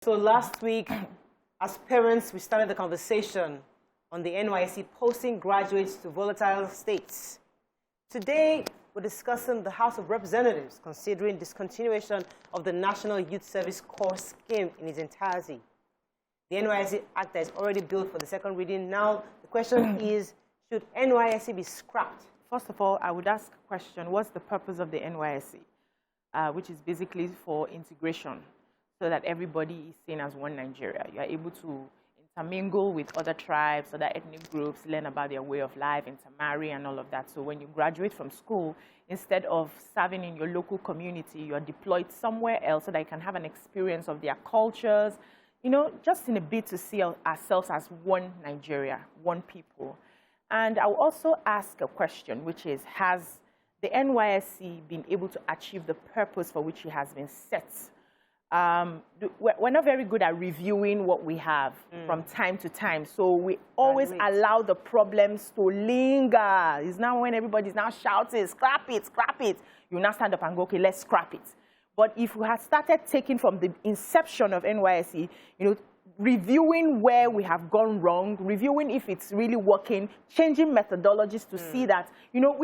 So last week, as parents, we started the conversation on the NYSC posting graduates to volatile states. Today, we're discussing the House of Representatives considering discontinuation of the National Youth Service Corps scheme in its entirety. The NYSC Act is already billed for the second reading. Now, the question is, should NYSC be scrapped? First of all, I would ask a question. What's the purpose of the NYSC? Which is basically for integration, so that everybody is seen as one Nigeria. You are able to intermingle with other tribes, other ethnic groups, learn about their way of life, intermarry and all of that. So when you graduate from school, instead of serving in your local community, you are deployed somewhere else so that you can have an experience of their cultures, you know, just in a bit to see ourselves as one Nigeria, one people. And I will also ask a question, which is, has the NYSC been able to achieve the purpose for which it has been set? We're not very good at reviewing what we have from time to time. So we always allow the problems to linger. It's now when everybody's now shouting, scrap it, scrap it. You now stand up and go, okay, let's scrap it. But if we had started taking from the inception of NYSC, you know, reviewing where we have gone wrong, reviewing if it's really working, changing methodologies to see that, you know,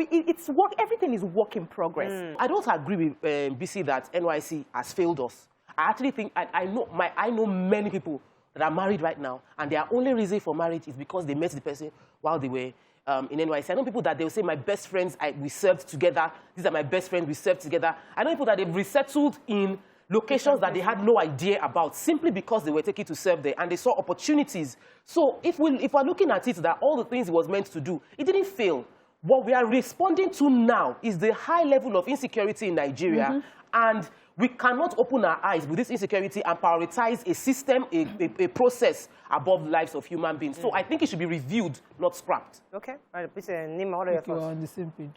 everything is work in progress. I don't agree with BC that NYSC has failed us. I actually think, I know many people that are married right now, and their only reason for marriage is because they met the person while they were in NYSC. I know people that they'll say, my best friends, we served together. These are my best friends, we served together. I know people that they've resettled in locations that they had no idea about simply because they were taken to serve there and they saw opportunities. So if we're looking at it, that all the things it was meant to do, it didn't fail. What we are responding to now is the high level of insecurity in Nigeria, and we cannot open our eyes with this insecurity and prioritize a system, a process above lives of human beings. So I think it should be reviewed, not scrapped. Okay. All right, please, Nima, what are your thoughts? We're on the same page.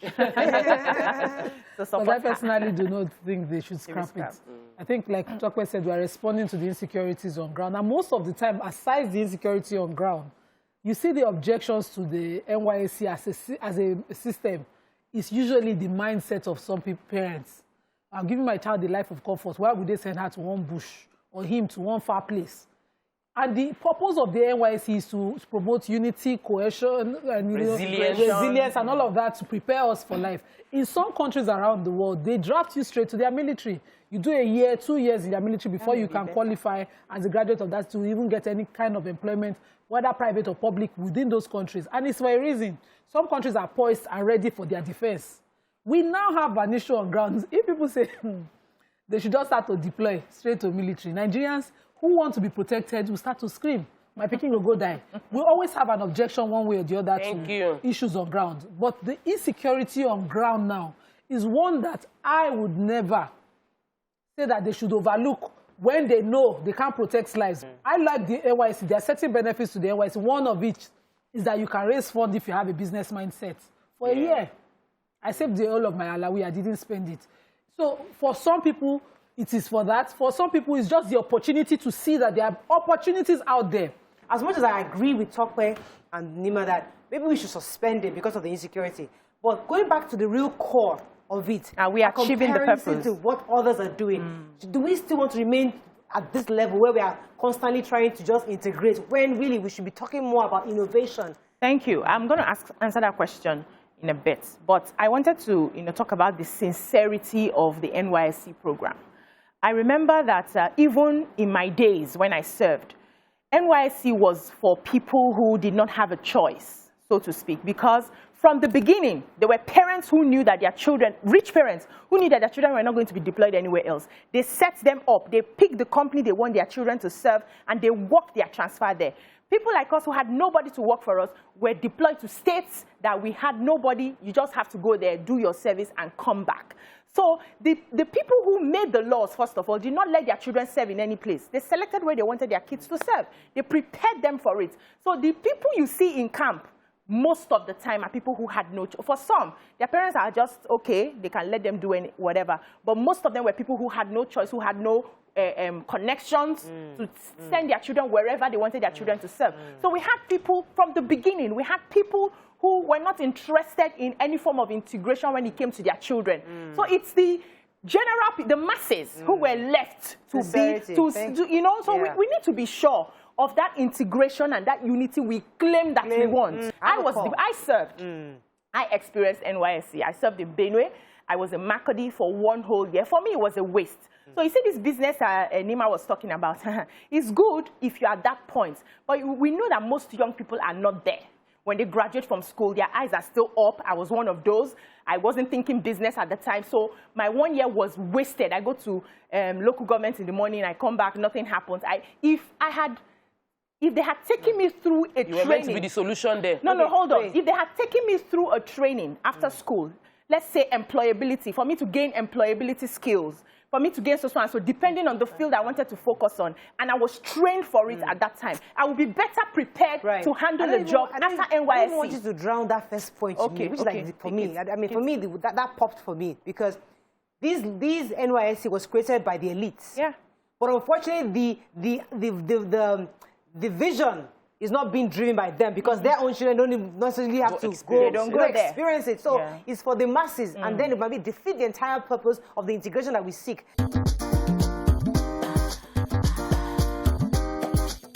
So But I personally do not think they should scrap it. I think, like Tokwe said, we are responding to the insecurities on ground. And most of the time, aside the insecurity on ground, you see the objections to the NYSC as a system is usually the mindset of some parents. I'm giving my child the life of comfort. Why would they send her to one bush or him to one far place? And the purpose of the NYSC is to promote unity, cohesion, and resilience and all of that to prepare us for life. In some countries around the world, they draft you straight to their military. You do a year, 2 years in their military before you can qualify as a graduate of that to even get any kind of employment, whether private or public, within those countries. And it's for a reason. Some countries are poised and ready for their defense. We now have an issue on ground. If people say they should just start to deploy straight to military, Nigerians who want to be protected will start to scream. My picking will go die. We always have an objection one way or the other to issues on ground. But the insecurity on ground now is one that I would never say that they should overlook when they know they can't protect lives. I like the NYSC. There are certain benefits to the NYSC. One of which is that you can raise funds if you have a business mindset. For a year, I saved the whole of my alawi. I didn't spend it. So for some people, it is for that. For some people, it's just the opportunity to see that there are opportunities out there. As much as I agree with Tokwe and Nima that maybe we should suspend it because of the insecurity, but going back to the real core of it, we are achieving the purpose to what others are doing. Do we still want to remain at this level where we are constantly trying to just integrate when really we should be talking more about innovation? Thank you. I'm going to answer that question in a bit, but I wanted to talk about the sincerity of the NYSC program. I remember that even in my days when I served, NYSC was for people who did not have a choice, so to speak, because from the beginning, there were parents who knew that their children, rich parents, who knew that their children were not going to be deployed anywhere else. They set them up, they picked the company they want their children to serve, and they worked their transfer there. People like us who had nobody to work for us were deployed to states that we had nobody. You just have to go there, do your service, and come back. So the people who made the laws, first of all, did not let their children serve in any place. They selected where they wanted their kids to serve. They prepared them for it. So the people you see in camp, most of the time, are people who had no choice. For some, their parents are just, okay, they can let them do whatever. But most of them were people who had no choice, who had no connections to send their children wherever they wanted their children to serve. So we had people from the beginning. We had people who were not interested in any form of integration when it came to their children. So it's the the masses who were left to you know, so we need to be sure of that integration and that unity we claim that we want. I served. I experienced NYSC. I served in Benue. I was in Makurdi for 1 whole year. For me, it was a waste. So you see this business Nima was talking about, it's good if you're at that point. But we know that most young people are not there. When they graduate from school, their eyes are still up. I was one of those. I wasn't thinking business at the time. So my 1 year was wasted. I go to local government in the morning. I come back. Nothing happens. If they had taken me through a training... You were meant to be the solution there. No, hold on. If they had taken me through a training after school, let's say employability, for me to gain employability skills, for me to gain social, so depending on the field I wanted to focus on, and I was trained for it at that time, I would be better prepared to handle the job after NYSC. I don't want you to drown that first point for me, for me, that popped for me, because these NYSC was created by the elites. Yeah. But unfortunately, the vision is not being driven by them, because their own children don't necessarily have to go experience it. So it's for the masses, and then it might defeat the entire purpose of the integration that we seek.